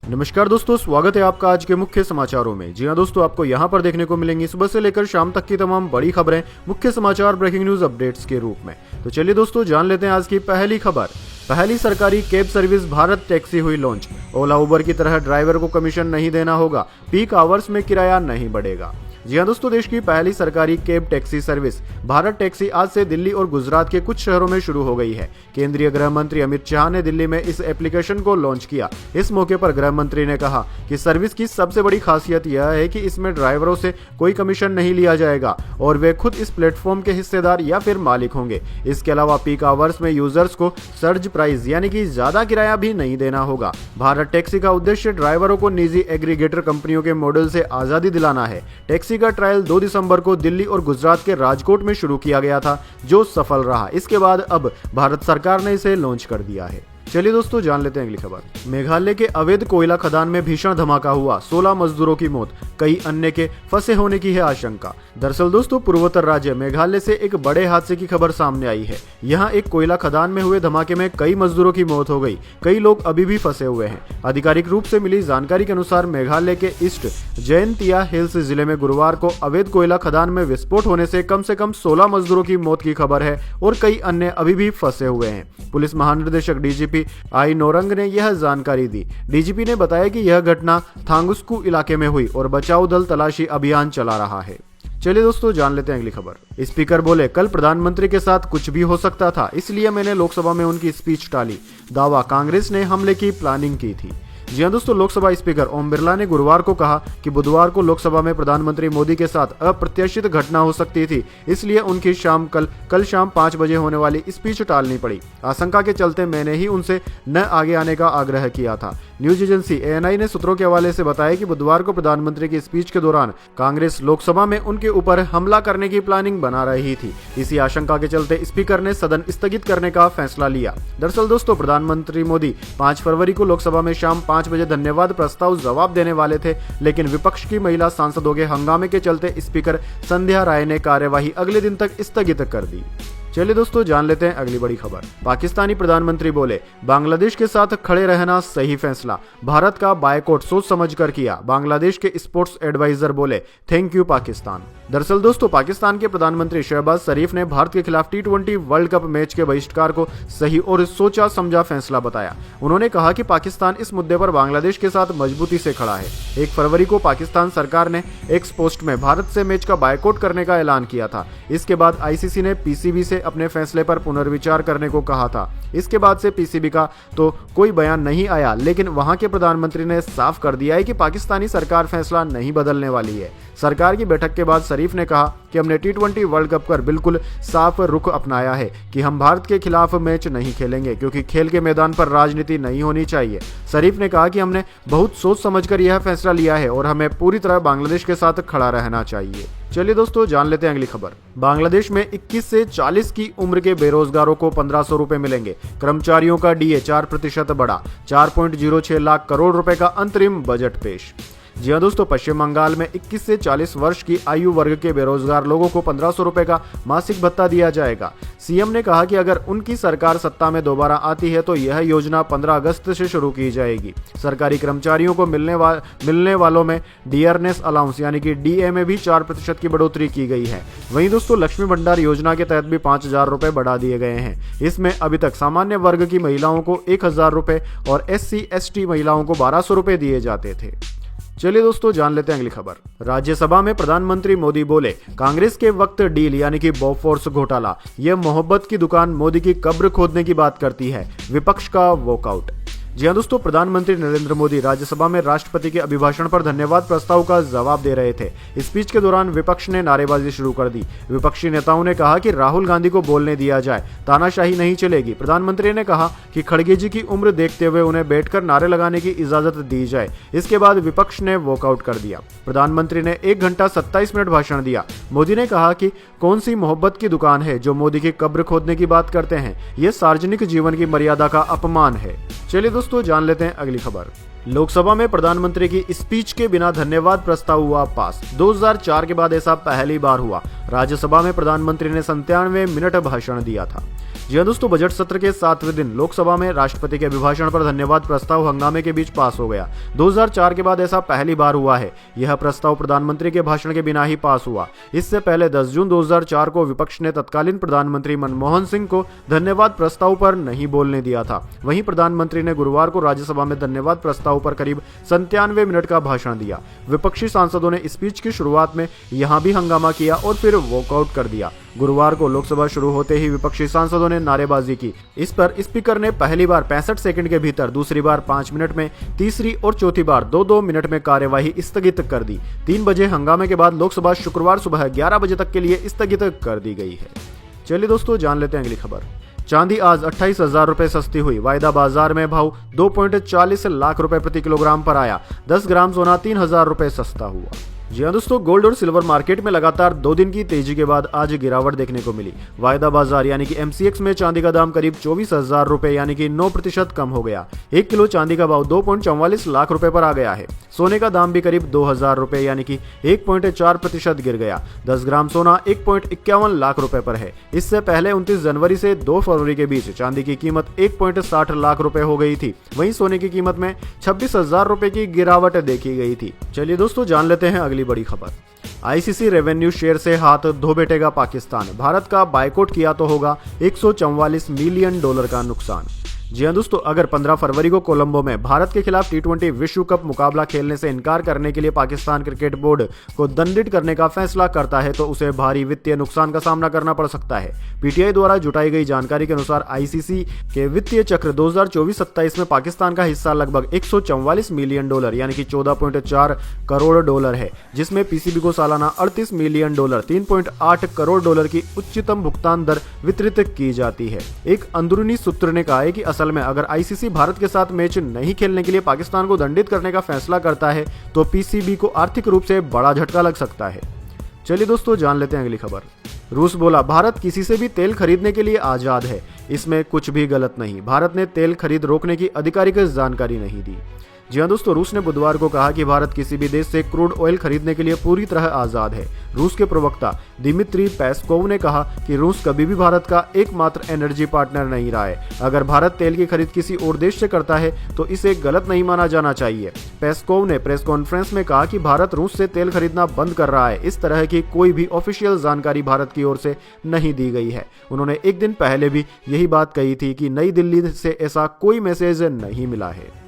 नमस्कार दोस्तों, स्वागत है आपका आज के मुख्य समाचारों में। जी हां दोस्तों, आपको यहां पर देखने को मिलेंगी सुबह से लेकर शाम तक की तमाम बड़ी खबरें मुख्य समाचार ब्रेकिंग न्यूज अपडेट्स के रूप में। तो चलिए दोस्तों, जान लेते हैं आज की पहली खबर। पहली सरकारी कैब सर्विस भारत टैक्सी हुई लॉन्च। ओला उबर की तरह ड्राइवर को कमीशन नहीं देना होगा, पीक आवर्स में किराया नहीं बढ़ेगा। जी हां दोस्तों, देश की पहली सरकारी cab taxi service Bharat taxi आज से दिल्ली और गुजरात के कुछ शहरों में शुरू हो गई है। केंद्रीय गृह मंत्री अमित शाह ने दिल्ली में इस एप्लीकेशन को लॉन्च किया। इस मौके पर गृह मंत्री ने कहा कि सर्विस की सबसे बड़ी खासियत यह है कि इसमें ड्राइवरों से कोई कमीशन नहीं लिया जाएगा और वे खुद इस प्लेटफॉर्म के हिस्सेदार या फिर मालिक होंगे। इसके अलावा पीक आवर्स में यूजर्स को सर्ज प्राइस यानी कि ज्यादा किराया भी नहीं देना होगा। भारत टैक्सी का उद्देश्य ड्राइवरों को निजी एग्रीगेटर कंपनियों के मॉडल से आजादी दिलाना है। टैक्सी का ट्रायल 2 दिसंबर को दिल्ली और गुजरात के राजकोट में शुरू किया गया था, जो सफल रहा। इसके बाद अब भारत सरकार ने इसे लॉन्च कर दिया है। चलिए दोस्तों, जान लेते हैं अगली खबर। मेघालय के अवैध कोयला खदान में भीषण धमाका हुआ, 16 मजदूरों की मौत, कई अन्य के फंसे होने की है आशंका। दरअसल दोस्तों, पूर्वोत्तर राज्य मेघालय से एक बड़े हादसे की खबर सामने आई है। यहाँ एक कोयला खदान में हुए धमाके में कई मजदूरों की मौत हो गई, कई लोग अभी भी फंसे हुए हैं। आधिकारिक रूप से मिली जानकारी के अनुसार मेघालय के ईस्ट जयंतिया हिल्स जिले में गुरुवार को अवैध कोयला खदान में विस्फोट होने से कम 16 मजदूरों की मौत की खबर है और कई अन्य अभी भी फंसे हुए हैं। पुलिस महानिदेशक डीजीपी आई नोरंग ने यह जानकारी दी। डीजीपी ने बताया कि यह घटना थांगुस्कू इलाके में हुई और बचाव दल तलाशी अभियान चला रहा है। चलिए दोस्तों, जान लेते हैं अगली खबर। स्पीकर बोले, कल प्रधानमंत्री के साथ कुछ भी हो सकता था, इसलिए मैंने लोकसभा में उनकी स्पीच टाली। दावा, कांग्रेस ने हमले की प्लानिंग की थी। जी हां दोस्तों, लोकसभा स्पीकर ओम बिरला ने गुरुवार को कहा कि बुधवार को लोकसभा में प्रधानमंत्री मोदी के साथ अप्रत्याशित घटना हो सकती थी, इसलिए उनकी कल शाम 5 बजे होने वाली स्पीच टालनी पड़ी। आशंका के चलते मैंने ही उनसे न आगे आने का आग्रह किया था। न्यूज एजेंसी एएनआई ने सूत्रों के हवाले से बताया कि बुधवार को प्रधानमंत्री की स्पीच के दौरान कांग्रेस लोकसभा में उनके ऊपर हमला करने की प्लानिंग बना रही थी। इसी आशंका के चलते स्पीकर ने सदन स्थगित करने का फैसला लिया। दरअसल दोस्तों, प्रधानमंत्री मोदी 5 फरवरी को लोकसभा में शाम 5 बजे धन्यवाद प्रस्ताव जवाब देने वाले थे, लेकिन विपक्ष की महिला सांसदों के हंगामे के चलते स्पीकर संध्या राय ने कार्यवाही अगले दिन तक स्थगित कर दी। चलिए दोस्तों, जान लेते हैं अगली बड़ी खबर। पाकिस्तानी प्रधानमंत्री बोले, बांग्लादेश के साथ खड़े रहना सही फैसला, भारत का बायकॉट सोच समझकर किया। बांग्लादेश के स्पोर्ट्स एडवाइजर बोले, थैंक यू पाकिस्तान। दरअसल दोस्तों, पाकिस्तान के प्रधानमंत्री शहबाज शरीफ ने भारत के खिलाफ T20 वर्ल्ड कप मैच के बहिष्कार को सही और सोचा समझा फैसला बताया। उन्होंने कहा कि पाकिस्तान इस मुद्दे पर बांग्लादेश के साथ मजबूती से खड़ा है। 1 फरवरी को पाकिस्तान सरकार ने एक्स पोस्ट में भारत से मैच का बायकॉट करने का ऐलान किया था। इसके बाद आईसीसी ने पीसीबी से अपने फैसले पर पुनर्विचार करने को कहा था। इसके बाद से पीसीबी का तो कोई बयान नहीं आया, लेकिन वहां के प्रधानमंत्री ने साफ कर दिया है कि पाकिस्तानी सरकार फैसला नहीं बदलने वाली है। सरकार की बैठक के बाद शरीफ ने कहा कि हमने T20 वर्ल्ड कप पर बिल्कुल साफ रुख अपनाया है कि हम भारत के खिलाफ मैच नहीं खेलेंगे, क्योंकि खेल के मैदान पर राजनीति नहीं होनी चाहिए। शरीफ ने कहा कि हमने बहुत सोच समझकर यह फैसला लिया है और हमें पूरी तरह बांग्लादेश के साथ खड़ा रहना चाहिए। चलिए दोस्तों, जान लेते हैं अगली खबर। बांग्लादेश में 21 से 40 की उम्र के बेरोजगारों को 1500 रुपए मिलेंगे। कर्मचारियों का डीए 4% बढ़ा, 4.06 लाख करोड़ रुपए का अंतरिम बजट पेश। जी हां दोस्तों, पश्चिम बंगाल में 21 से 40 वर्ष की आयु वर्ग के बेरोजगार लोगों को 1500 रुपए का मासिक भत्ता दिया जाएगा। सीएम ने कहा कि अगर उनकी सरकार सत्ता में दोबारा आती है तो यह योजना 15 अगस्त से शुरू की जाएगी। सरकारी कर्मचारियों को मिलने वालों में डियरनेस अलाउंस यानी कि डीए में भी 4% की बढ़ोतरी की गई है। वहीं दोस्तों, लक्ष्मी भंडार योजना के तहत भी 5000 रुपए बढ़ा दिए गए हैं। इसमें अभी तक सामान्य वर्ग की महिलाओं को 1000 रुपए और SC/ST महिलाओं को 1200 रुपए दिए जाते थे। चलिए दोस्तों, जान लेते हैं अगली खबर। राज्यसभा में प्रधानमंत्री मोदी बोले, कांग्रेस के वक्त डील यानी कि बोफोर्स घोटाला, यह मोहब्बत की दुकान मोदी की कब्र खोदने की बात करती है, विपक्ष का वॉकआउट। जी हां दोस्तों, प्रधानमंत्री नरेंद्र मोदी राज्यसभा में राष्ट्रपति के अभिभाषण पर धन्यवाद प्रस्ताव का जवाब दे रहे थे। स्पीच के दौरान विपक्ष ने नारेबाजी शुरू कर दी। विपक्षी नेताओं ने कहा कि राहुल गांधी को बोलने दिया जाए, तानाशाही नहीं चलेगी। प्रधानमंत्री ने कहा कि खड़गे जी की उम्र देखते हुए उन्हें बैठकर नारे लगाने की इजाजत दी जाए। इसके बाद विपक्ष ने वॉकआउट कर दिया। प्रधानमंत्री ने 1 घंटा 27 मिनट भाषण दिया। मोदी ने कहा कि कौन सी मोहब्बत की दुकान है जो मोदी की कब्र खोदने की बात करते हैं, यह सार्वजनिक जीवन की मर्यादा का अपमान है। चलिए दोस्तों, जान लेते हैं अगली खबर। लोकसभा में प्रधानमंत्री की स्पीच के बिना धन्यवाद प्रस्ताव हुआ पास। 2004 के बाद ऐसा पहली बार हुआ। राज्यसभा में प्रधानमंत्री ने 97 मिनट भाषण दिया था। जी हाँ दोस्तों, बजट सत्र के 7वें दिन लोकसभा में राष्ट्रपति के अभिभाषण पर धन्यवाद प्रस्ताव हंगामे के बीच पास हो गया। 2004 के बाद ऐसा पहली बार हुआ है। यह प्रस्ताव प्रधानमंत्री के भाषण के बिना ही पास हुआ। इससे पहले 10 जून 2004 को विपक्ष ने तत्कालीन प्रधानमंत्री मनमोहन सिंह को धन्यवाद प्रस्ताव पर नहीं बोलने दिया था। वहीं प्रधानमंत्री ने गुरुवार को राज्यसभा में धन्यवाद प्रस्ताव पर करीब 97 मिनट का भाषण दिया। विपक्षी सांसदों ने स्पीच की शुरुआत में यहां भी हंगामा किया और फिर वॉकआउट कर दिया। गुरुवार को लोकसभा शुरू होते ही विपक्षी सांसदों ने नारेबाजी की। इस पर स्पीकर ने पहली बार 65 सेकंड के भीतर, दूसरी बार 5 मिनट में, तीसरी और चौथी बार 2-2 मिनट में कार्यवाही स्थगित कर दी। 3 बजे हंगामे के बाद लोकसभा शुक्रवार सुबह 11 बजे तक के लिए स्थगित कर दी गई है। चलिए दोस्तों, जान लेते हैं अगली खबर। चांदी आज 28,000 रुपए सस्ती हुई। वायदा बाजार में भाव 2.40 लाख रुपए प्रति किलोग्राम पर आया। 10 ग्राम सोना 3,000 रुपए सस्ता हुआ। जी हाँ दोस्तों, गोल्ड और सिल्वर मार्केट में लगातार 2 दिन की तेजी के बाद आज गिरावट देखने को मिली। वायदा बाजार यानी कि MCX में चांदी का दाम करीब 24,000 रुपए यानी कि 9% कम हो गया। 1 किलो चांदी का भाव 2.44 लाख रुपए पर आ गया है। सोने का दाम भी करीब 2,000 रुपए यानी कि 1.4% गिर गया। 10 ग्राम सोना 1.51 लाख रुपए पर है। इससे पहले 29 जनवरी से 2 फरवरी के बीच चांदी की कीमत 1.60 लाख रुपए हो गई थी। वहीं सोने की कीमत में 26,000 रुपए की गिरावट देखी गई थी। चलिए दोस्तों, जान लेते हैं अगली बड़ी खबर। ICC रेवेन्यू शेयर से हाथ धो बैठेगा पाकिस्तान। भारत का बायकॉट किया तो होगा $144 मिलियन का नुकसान। जी हाँ दोस्तों, अगर 15 फरवरी को कोलंबो में भारत के खिलाफ T20 विश्व कप मुकाबला खेलने से इनकार करने के लिए पाकिस्तान क्रिकेट बोर्ड को दंडित करने का फैसला करता है तो उसे भारी वित्तीय नुकसान का सामना करना पड़ सकता है। PTI द्वारा जुटाई गई जानकारी के अनुसार ICC के वित्तीय चक्र 2024-27 में पाकिस्तान का हिस्सा लगभग $144 मिलियन यानी कि 14.4 करोड़ डॉलर है, जिसमें PCB को सालाना $38 मिलियन 3.8 करोड़ डॉलर की उच्चतम भुगतान दर वितरित की जाती है। एक अंदरूनी सूत्र ने कहा है कि असल में अगर ICC भारत के साथ मैच नहीं खेलने के लिए पाकिस्तान को दंडित करने का फैसला करता है तो PCB को आर्थिक रूप से बड़ा झटका लग सकता है। चलिए दोस्तों, जान लेते हैं अगली खबर। रूस बोला, भारत किसी से भी तेल खरीदने के लिए आजाद है। इसमें कुछ भी गलत नहीं। भारत ने तेल खरीद रोकने की आधिकारिक जानकारी नहीं दी। जी हाँ दोस्तों, रूस ने बुधवार को कहा कि भारत किसी भी देश से क्रूड ऑयल खरीदने के लिए पूरी तरह आजाद है। रूस के प्रवक्ता दिमित्री पेस्कोव ने कहा कि रूस कभी भी भारत का एकमात्र एनर्जी पार्टनर नहीं रहा है। अगर भारत तेल की खरीद किसी और देश से करता है तो इसे गलत नहीं माना जाना चाहिए। पेस्कोव ने प्रेस कॉन्फ्रेंस में कहा कि भारत रूस से तेल खरीदना बंद कर रहा है। इस तरह की कोई भी ऑफिशियल जानकारी भारत की ओर से नहीं दी गई है। उन्होंने एक दिन पहले भी यही बात कही थी कि नई दिल्ली से ऐसा कोई मैसेज नहीं मिला है।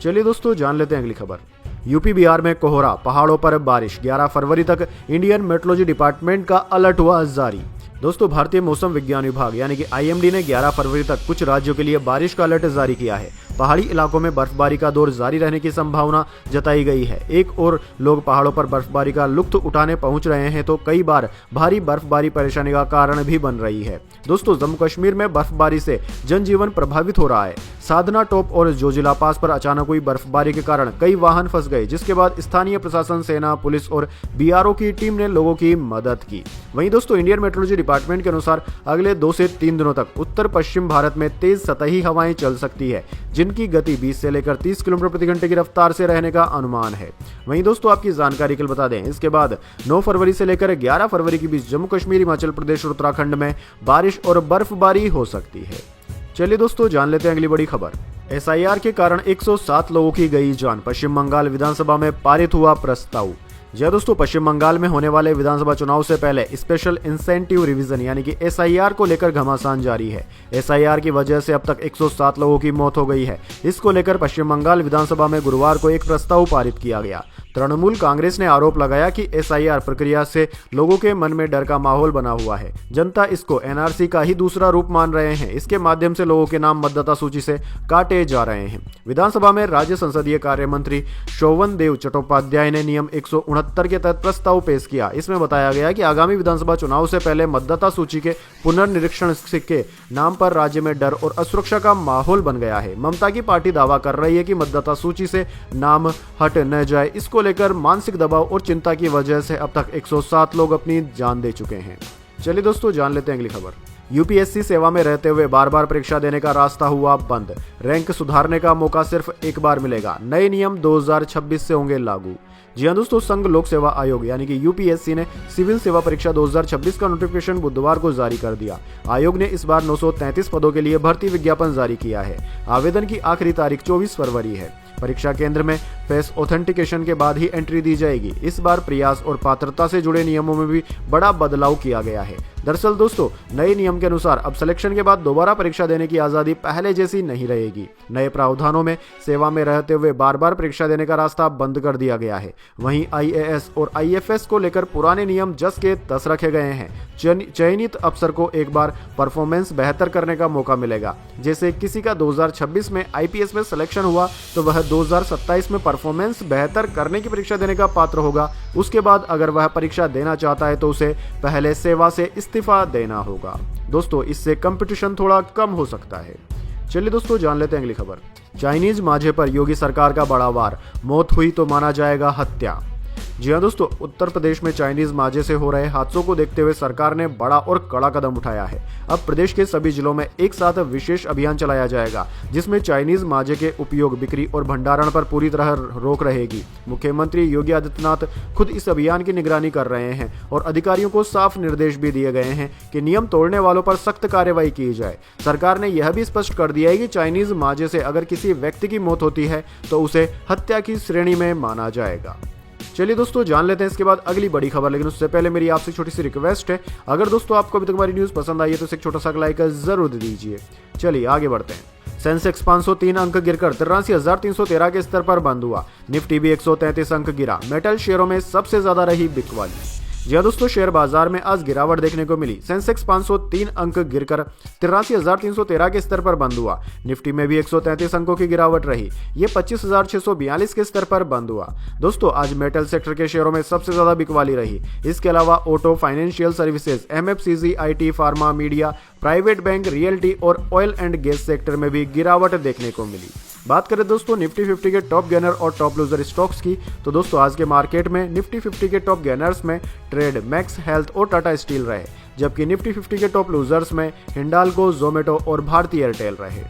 चलिए दोस्तों, जान लेते हैं अगली खबर। यूपी बिहार में कोहरा, पहाड़ों पर बारिश। 11 फरवरी तक इंडियन मेट्रोलॉजी डिपार्टमेंट का अलर्ट हुआ जारी। दोस्तों, भारतीय मौसम विज्ञान विभाग यानी कि IMD ने 11 फरवरी तक कुछ राज्यों के लिए बारिश का अलर्ट जारी किया है। पहाड़ी इलाकों में बर्फबारी का दौर जारी रहने की संभावना जताई गई है। एक और लोग पहाड़ों पर बर्फबारी का लुत्फ उठाने पहुंच रहे हैं तो कई बार भारी बर्फबारी परेशानी का कारण भी बन रही है। दोस्तों, जम्मू कश्मीर में बर्फबारी से जनजीवन प्रभावित हो रहा है। साधना टॉप और जोजिला पास पर अचानक हुई बर्फबारी के कारण कई वाहन फंस गए, जिसके बाद स्थानीय प्रशासन, सेना, पुलिस और BRO की टीम ने लोगों की मदद की। वहीं दोस्तों, इंडियन मेट्रोलॉजी डिपार्टमेंट के अनुसार अगले 2 से 3 दिनों तक उत्तर पश्चिम भारत में तेज सतही हवाएं चल सकती है, जिनकी गति 20 से लेकर 30 किलोमीटर प्रति घंटे की रफ्तार से रहने का अनुमान है। वहीं दोस्तों, आपकी जानकारी के लिए बता दें, इसके बाद 9 फरवरी से लेकर 11 फरवरी के बीच जम्मू कश्मीर, हिमाचल प्रदेश और उत्तराखंड में बारिश और बर्फबारी हो सकती है। चलिए दोस्तों, जान लेते हैं अगली बड़ी खबर। SIR के कारण 107 लोगों की गई जान। पश्चिम बंगाल विधानसभा में पारित हुआ प्रस्ताव। जी दोस्तों, पश्चिम बंगाल में होने वाले विधानसभा चुनाव से पहले स्पेशल इंसेंटिव रिवीजन यानी कि SIR को लेकर घमासान जारी है। SIR की वजह से अब तक 107 लोगों की मौत हो गई है। इसको लेकर पश्चिम बंगाल विधानसभा में गुरुवार को एक प्रस्ताव पारित किया गया। तृणमूल कांग्रेस ने आरोप लगाया कि SIR प्रक्रिया से लोगों के मन में डर का माहौल बना हुआ है। जनता इसको NRC का ही दूसरा रूप मान रहे हैं। इसके माध्यम से लोगों के नाम मतदाता सूची से काटे जा रहे हैं। विधानसभा में राज्य संसदीय कार्य मंत्री शोभन देव चट्टोपाध्याय ने नियम 169 के तहत प्रस्ताव पेश किया। इसमें बताया गया कि आगामी विधानसभा चुनाव से पहले मतदाता सूची के पुनर्निरीक्षण के नाम पर राज्य में डर और असुरक्षा का माहौल बन गया है। ममता की पार्टी दावा कर रही है कि मतदाता सूची से नाम हट न जाए। इसको लेकर मानसिक दबाव और चिंता की वजह से अब तक 107 लोग अपनी जान दे चुके हैं। चलिए दोस्तों, जान लेते हैं अगली खबर। यूपीएससी सेवा में रहते हुए बार बार परीक्षा देने का रास्ता हुआ बंद। रैंक सुधारने का मौका सिर्फ एक बार मिलेगा। नए नियम 2026 से होंगे लागू। जी हाँ दोस्तों, संघ लोक सेवा आयोग यानी कि यूपीएससी ने सिविल सेवा परीक्षा 2026 का नोटिफिकेशन बुधवार को जारी कर दिया। आयोग ने इस बार 933 पदों के लिए भर्ती विज्ञापन जारी किया है। आवेदन की आखिरी तारीख 24 फरवरी है। परीक्षा केंद्र में फेस ऑथेंटिकेशन के बाद ही एंट्री दी जाएगी। इस बार प्रयास और पात्रता से जुड़े नियमों में भी बड़ा बदलाव किया गया है। दरअसल दोस्तों, नए नियम के अनुसार अब सिलेक्शन के बाद दोबारा परीक्षा देने की आजादी पहले जैसी नहीं रहेगी। नए प्रावधानों में सेवा में रहते हुए बार बार परीक्षा देने का रास्ता बंद कर दिया गया है। वहीं आईएएस और आईएफएस को लेकर पुराने नियम जस के तस रखे गए हैं। चयनित अफसर को एक बार परफॉर्मेंस बेहतर करने का मौका मिलेगा। जैसे किसी का 2026 में आईपीएस में सिलेक्शन हुआ तो वह 2027 में परफॉर्मेंस बेहतर करने की परीक्षा देने का पात्र होगा। उसके बाद अगर वह परीक्षा देना चाहता है तो उसे पहले सेवा से इस्तीफा देना होगा। दोस्तों, इससे कंपटीशन थोड़ा कम हो सकता है। चलिए दोस्तों, जान लेते हैं अगली खबर। चाइनीज मांझे पर योगी सरकार का बड़ा वार, मौत हुई तो माना जाएगा हत्या। जी हाँ दोस्तों, उत्तर प्रदेश में चाइनीज मांझे से हो रहे हादसों को देखते हुए सरकार ने बड़ा और कड़ा कदम उठाया है। अब प्रदेश के सभी जिलों में एक साथ विशेष अभियान चलाया जाएगा, जिसमें चाइनीज मांझे के उपयोग, बिक्री और भंडारण पर पूरी तरह रोक रहेगी। मुख्यमंत्री योगी आदित्यनाथ खुद इस अभियान की निगरानी कर रहे हैं और अधिकारियों को साफ निर्देश भी दिए गए हैं कि नियम तोड़ने वालों पर सख्त कार्रवाई की जाए। सरकार ने यह भी स्पष्ट कर दिया है कि चाइनीज मांझे से अगर किसी व्यक्ति की मौत होती है तो उसे हत्या की श्रेणी में माना जाएगा। चलिए दोस्तों, जान लेते हैं इसके बाद अगली बड़ी खबर। लेकिन उससे पहले मेरी आपसे छोटी सी रिक्वेस्ट है, अगर दोस्तों आपको अभी तक हमारी न्यूज़ पसंद आई है तो इसे एक छोटा सा लाइक जरूर दे दीजिए। चलिए आगे बढ़ते हैं। सेंसेक्स 503 अंक गिरकर 83,313 के स्तर पर बंद हुआ। निफ्टी भी 133 अंक गिरा। मेटल शेयरों में सबसे ज्यादा रही बिकवाली। जी हाँ दोस्तों, शेयर बाजार में आज गिरावट देखने को मिली। सेंसेक्स 503 अंक गिरकर 83,313 के स्तर पर बंद हुआ। निफ्टी में भी 133 अंकों की गिरावट रही। ये 25,642 के स्तर पर बंद हुआ। दोस्तों, आज मेटल सेक्टर के शेयरों में सबसे ज्यादा बिकवाली रही। इसके अलावा ऑटो, फाइनेंशियल सर्विसेज, एमएफसीजी, IT, pharma, media, private bank, realty और ऑयल एंड गैस सेक्टर में भी गिरावट देखने को मिली। बात करें दोस्तों निफ्टी 50 के टॉप गेनर और टॉप लूजर स्टॉक्स की, तो दोस्तों आज के मार्केट में निफ्टी 50 के टॉप गेनर्स में ट्रेड, मैक्स हेल्थ और टाटा स्टील रहे, जबकि निफ्टी 50 के टॉप लूजर्स में हिंडाल्को, जोमेटो और भारती एयरटेल रहे।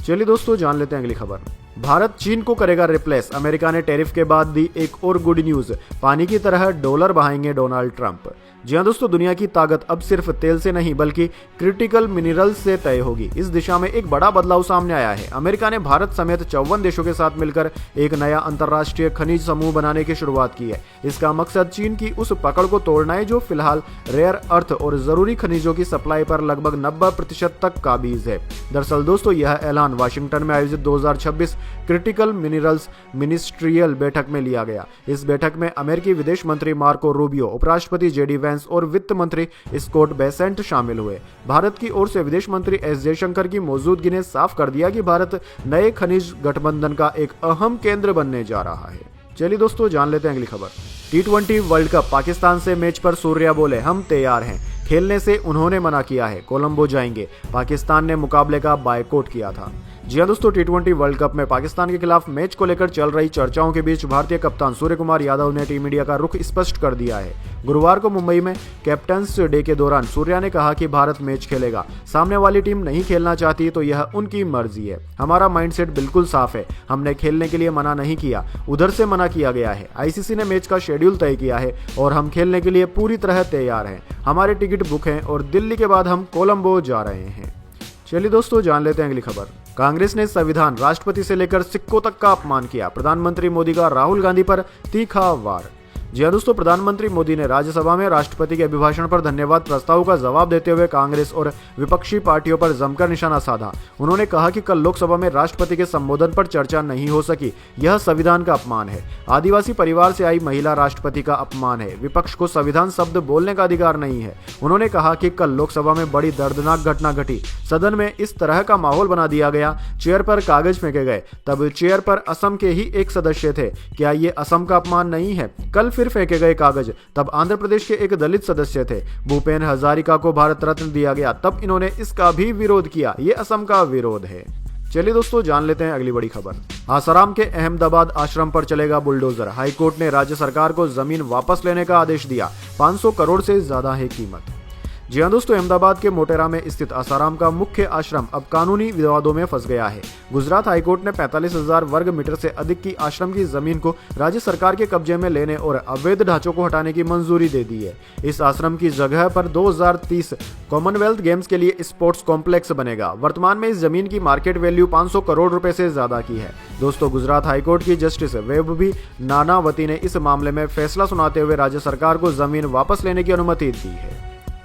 चलिए दोस्तों, जान लेते हैं अगली खबर। भारत चीन को करेगा रिप्लेस। अमेरिका ने टैरिफ के बाद दी एक और गुड न्यूज, पानी की तरह डॉलर बहाएंगे डोनाल्ड ट्रंप। जी हाँ दोस्तों, दुनिया की ताकत अब सिर्फ तेल से नहीं बल्कि क्रिटिकल मिनरल्स से तय होगी। इस दिशा में एक बड़ा बदलाव सामने आया है। अमेरिका ने भारत समेत 54 देशों के साथ मिलकर एक नया अंतर्राष्ट्रीय खनिज समूह बनाने की शुरुआत की है। इसका मकसद चीन की उस पकड़ को तोड़ना है जो फिलहाल रेयर अर्थ और जरूरी खनिजों की सप्लाई पर लगभग 90% तक काबिज है। दरअसल दोस्तों, यह ऐलान वाशिंगटन में आयोजित 2026 क्रिटिकल मिनरल्स मिनिस्ट्रियल बैठक में लिया गया। इस बैठक में अमेरिकी विदेश मंत्री मार्को रूबियो, उपराष्ट्रपति जेडी वेंस और वित्त मंत्री स्कॉट बेसेंट शामिल हुए। भारत की ओर से विदेश मंत्री एस जयशंकर की मौजूदगी ने साफ कर दिया कि भारत नए खनिज गठबंधन का एक अहम केंद्र बनने जा रहा है। चलिए दोस्तों, जान लेते हैं अगली खबर। T20 वर्ल्ड कप पाकिस्तान से मैच पर सूर्या बोले, हम तैयार हैं। खेलने से उन्होंने मना किया है, कोलंबो जाएंगे। पाकिस्तान ने मुकाबले का बायकॉट किया था। जी हाँ दोस्तों, T20 वर्ल्ड कप में पाकिस्तान के खिलाफ मैच को लेकर चल रही चर्चाओं के बीच भारतीय कप्तान सूर्य कुमार यादव ने टीम इंडिया का रुख स्पष्ट कर दिया है। गुरुवार को मुंबई में कैप्टन्स डे के दौरान सूर्या ने कहा कि भारत मैच खेलेगा। सामने वाली टीम नहीं खेलना चाहती तो यह उनकी मर्जी है। हमारा माइंडसेट बिल्कुल साफ है। हमने खेलने के लिए मना नहीं किया, उधर से मना किया गया है। आईसीसी ने मैच का शेड्यूल तय किया है और हम खेलने के लिए पूरी तरह तैयार हैं। हमारे टिकट बुक हैं और दिल्ली के बाद हम कोलंबो जा रहे हैं। चलिए दोस्तों, जान लेते हैं अगली खबर। कांग्रेस ने संविधान, राष्ट्रपति से लेकर सिक्कों तक का अपमान किया। प्रधानमंत्री मोदी का राहुल गांधी पर तीखा वार। जी हाँ दोस्तों, प्रधानमंत्री मोदी ने राज्यसभा में राष्ट्रपति के अभिभाषण पर धन्यवाद प्रस्ताव का जवाब देते हुए कांग्रेस और विपक्षी पार्टियों पर जमकर निशाना साधा। उन्होंने कहा कि कल लोकसभा में राष्ट्रपति के संबोधन पर चर्चा नहीं हो सकी, यह संविधान का अपमान है। आदिवासी परिवार से आई महिला राष्ट्रपति का अपमान है। विपक्ष को संविधान शब्द बोलने का अधिकार नहीं है। उन्होंने कहा कि कल लोकसभा में बड़ी दर्दनाक घटना घटी। सदन में इस तरह का माहौल बना दिया गया, चेयर पर कागज फेंके गए। तब चेयर पर असम के ही एक सदस्य थे। क्या ये असम का अपमान नहीं है? कल फिर फेंके गए कागज, तब आंध्र प्रदेश के एक दलित सदस्य थे। भूपेन हजारिका को भारत रत्न दिया गया, तब इन्होंने इसका भी विरोध किया। ये असम का विरोध है। चलिए दोस्तों, जान लेते हैं अगली बड़ी खबर। आसाराम के अहमदाबाद आश्रम पर चलेगा बुलडोजर। हाईकोर्ट ने राज्य सरकार को जमीन वापस लेने का आदेश दिया। 500 करोड़ से ज्यादा है कीमत। जी हाँ दोस्तों, अहमदाबाद के मोटेरा में स्थित आसाराम का मुख्य आश्रम अब कानूनी विवादों में फंस गया है। गुजरात हाईकोर्ट ने 45,000 वर्ग मीटर से अधिक की आश्रम की जमीन को राज्य सरकार के कब्जे में लेने और अवैध ढांचों को हटाने की मंजूरी दे दी है। इस आश्रम की जगह पर 2030 कॉमनवेल्थ गेम्स के लिए स्पोर्ट्स कॉम्प्लेक्स बनेगा। वर्तमान में इस जमीन की मार्केट वैल्यू 500 करोड़ रुपए से ज्यादा की है। दोस्तों, गुजरात हाईकोर्ट की जस्टिस वैभवी नानावती ने इस मामले में फैसला सुनाते हुए राज्य सरकार को जमीन वापस लेने की अनुमति दी है।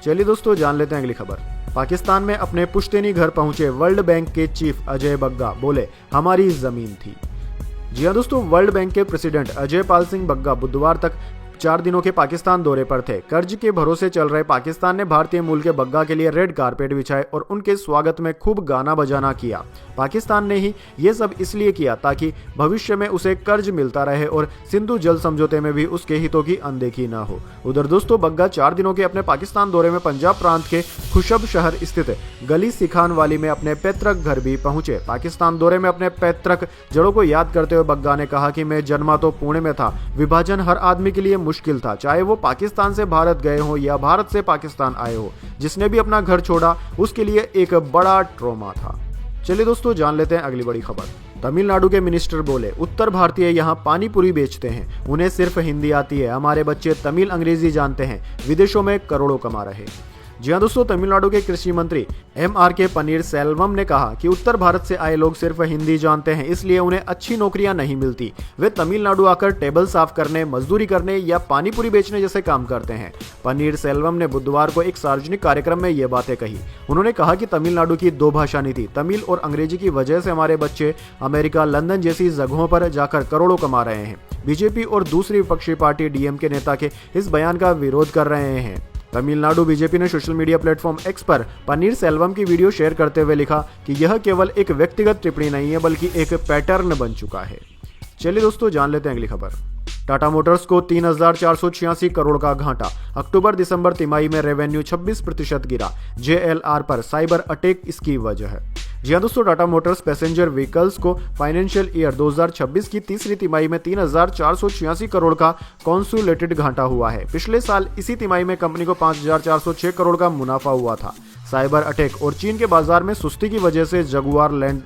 चलिए दोस्तों, जान लेते हैं अगली खबर। पाकिस्तान में अपने पुश्तैनी घर पहुंचे वर्ल्ड बैंक के चीफ अजय बग्गा, बोले हमारी जमीन थी। जी हाँ दोस्तों, वर्ल्ड बैंक के प्रेसिडेंट अजय पाल सिंह बग्गा बुधवार तक 4 दिनों के पाकिस्तान दौरे पर थे। कर्ज के भरोसे चल रहे पाकिस्तान ने भारतीय मूल के बग्गा के लिए रेड कारपेट बिछाए और उनके स्वागत में खूब गाना बजाना किया। पाकिस्तान ने ही ये सब इसलिए किया ताकि भविष्य में उसे कर्ज मिलता रहे और सिंधु जल समझौते में भी उसके हितों की अनदेखी न हो। उधर दोस्तों, बग्गा 4 दिनों के अपने पाकिस्तान दौरे में पंजाब प्रांत के खुशब शहर स्थित गली सिखान वाली में अपने पैतृक घर भी पहुंचे। पाकिस्तान दौरे में अपने पैतृक जड़ों को याद करते हुए बग्गा ने कहा कि मैं जन्मा तो पुणे में था। विभाजन हर आदमी के लिए मुश्किल था, चाहे वो पाकिस्तान से भारत गए हो या भारत से पाकिस्तान आए हो। जिसने भी अपना घर छोड़ा उसके लिए एक बड़ा ट्रॉमा था। चलिए दोस्तों, जान लेते हैं अगली बड़ी खबर। तमिलनाडु के मिनिस्टर बोले उत्तर भारतीय यहाँ पानी पूरी बेचते हैं, उन्हें सिर्फ हिंदी आती है, हमारे बच्चे तमिल अंग्रेजी जानते हैं, विदेशों में करोड़ों कमा रहे। जी हाँ दोस्तों, तमिलनाडु के कृषि मंत्री MRK पनीर सेल्वम ने कहा कि उत्तर भारत से आए लोग सिर्फ हिंदी जानते हैं, इसलिए उन्हें अच्छी नौकरियां नहीं मिलती। वे तमिलनाडु आकर टेबल साफ करने, मजदूरी करने या पानी पूरी बेचने जैसे काम करते हैं। पनीर सेल्वम ने बुधवार को एक सार्वजनिक कार्यक्रम में ये बातें कही। उन्होंने कहा कि तमिलनाडु की 2 भाषा नीति, तमिल और अंग्रेजी की वजह से हमारे बच्चे अमेरिका, लंदन जैसी जगहों पर जाकर करोड़ों कमा रहे हैं। बीजेपी और दूसरी विपक्षी पार्टी DMK नेता के इस बयान का विरोध कर रहे हैं। तमिलनाडु बीजेपी ने सोशल मीडिया प्लेटफॉर्म X पर पनीर सेल्वम की वीडियो शेयर करते हुए लिखा कि यह केवल एक व्यक्तिगत टिप्पणी नहीं है बल्कि एक पैटर्न बन चुका है। चलिए दोस्तों, जान लेते हैं अगली खबर। टाटा मोटर्स को 3,486 करोड़ का घाटा। अक्टूबर दिसंबर तिमाही में रेवेन्यू 26% गिरा। JLR पर साइबर अटैक इसकी वजह है। जी हाँ दोस्तों, टाटा मोटर्स पैसेंजर व्हीकल्स को फाइनेंशियल ईयर 2026 की तीसरी तिमाही में 3,486 करोड़ का कॉन्सोलिडेटेड घाटा हुआ है। पिछले साल इसी तिमाही में कंपनी को 5,406 करोड़ का मुनाफा हुआ था। साइबर अटैक और चीन के बाजार में सुस्ती की वजह से जगुआर लैंड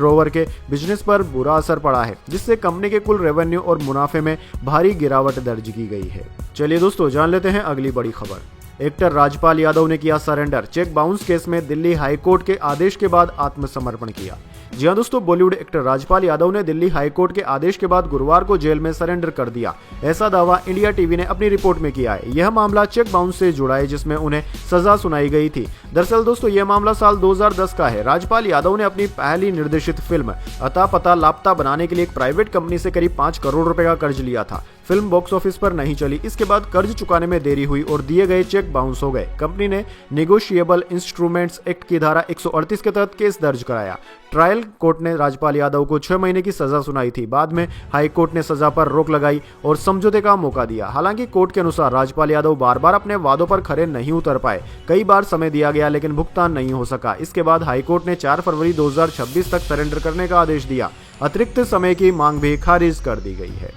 रोवर के बिजनेस पर बुरा असर पड़ा है, जिससे कंपनी के कुल रेवेन्यू और मुनाफे में भारी गिरावट दर्ज की गई है। चलिए दोस्तों, जान लेते हैं अगली बड़ी खबर। एक्टर राजपाल यादव ने किया सरेंडर। चेक बाउंस केस में दिल्ली हाईकोर्ट के आदेश के बाद आत्मसमर्पण किया। जी हाँ दोस्तों, बॉलीवुड एक्टर राजपाल यादव ने दिल्ली हाईकोर्ट के आदेश के बाद गुरुवार को जेल में सरेंडर कर दिया। ऐसा दावा इंडिया टीवी ने अपनी रिपोर्ट में किया है। यह मामला चेक बाउंस से जुड़ा है, जिसमें उन्हें सजा सुनाई गई थी। दरअसल दोस्तों, यह मामला साल 2010 का है। राजपाल यादव ने अपनी पहली निर्देशित फिल्म अता पता लापता बनाने के लिए एक प्राइवेट कंपनी से करीब 5 करोड़ रुपए का कर्ज लिया था। फिल्म बॉक्स ऑफिस पर नहीं चली। इसके बाद कर्ज चुकाने में देरी हुई और दिए गए चेक बाउंस हो गए। कंपनी ने नेगोशिएबल इंस्ट्रूमेंट्स एक्ट की धारा 138 के तहत केस दर्ज कराया। ट्रायल कोर्ट ने राजपाल यादव को 6 महीने की सजा सुनाई थी। बाद में हाई कोर्ट ने सजा पर रोक लगाई और समझौते का मौका दिया। हालांकि कोर्ट के अनुसार राजपाल यादव बार बार अपने वादों पर खरे नहीं उतर पाए। कई बार समय दिया गया लेकिन भुगतान नहीं हो सका। इसके बाद हाई कोर्ट ने 4 फरवरी 2026 तक सरेंडर करने का आदेश दिया। अतिरिक्त समय की मांग भी खारिज कर दी गई है।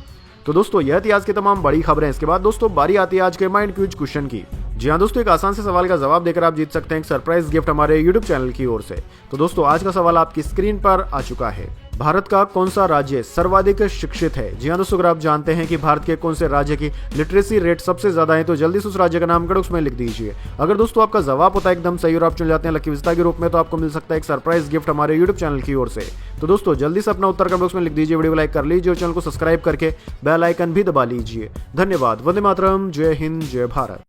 तो दोस्तों, यह थी आज की तमाम बड़ी खबरें। इसके बाद दोस्तों, बारी आती है आज के माइंड क्विज क्वेश्चन की। जी हाँ दोस्तों, एक आसान से सवाल का जवाब देकर आप जीत सकते हैं एक सरप्राइज गिफ्ट हमारे YouTube चैनल की ओर से। तो दोस्तों, आज का सवाल आपकी स्क्रीन पर आ चुका है। भारत का कौन सा राज्य सर्वाधिक शिक्षित है? जी हाँ दोस्तों, अगर आप जानते हैं कि भारत के कौन से राज्य की लिटरेसी रेट सबसे ज्यादा है तो जल्दी से उस राज्य का नाम कमेंट में लिख दीजिए। अगर दोस्तों आपका जवाब होता है एकदम सही और आप चुन जाते हैं लकी विजेता के रूप में, तो आपको मिल सकता है एक सरप्राइज गिफ्ट हमारे YouTube चैनल की ओर से। तो दोस्तों, जल्दी से अपना उत्तर कमेंट में लिख दीजिए, वीडियो को लाइक कर लीजिए और चैनल को सब्सक्राइब करके बेल आइकन भी दबा लीजिए। धन्यवाद। वंदे मातरम। जय हिंद, जय भारत।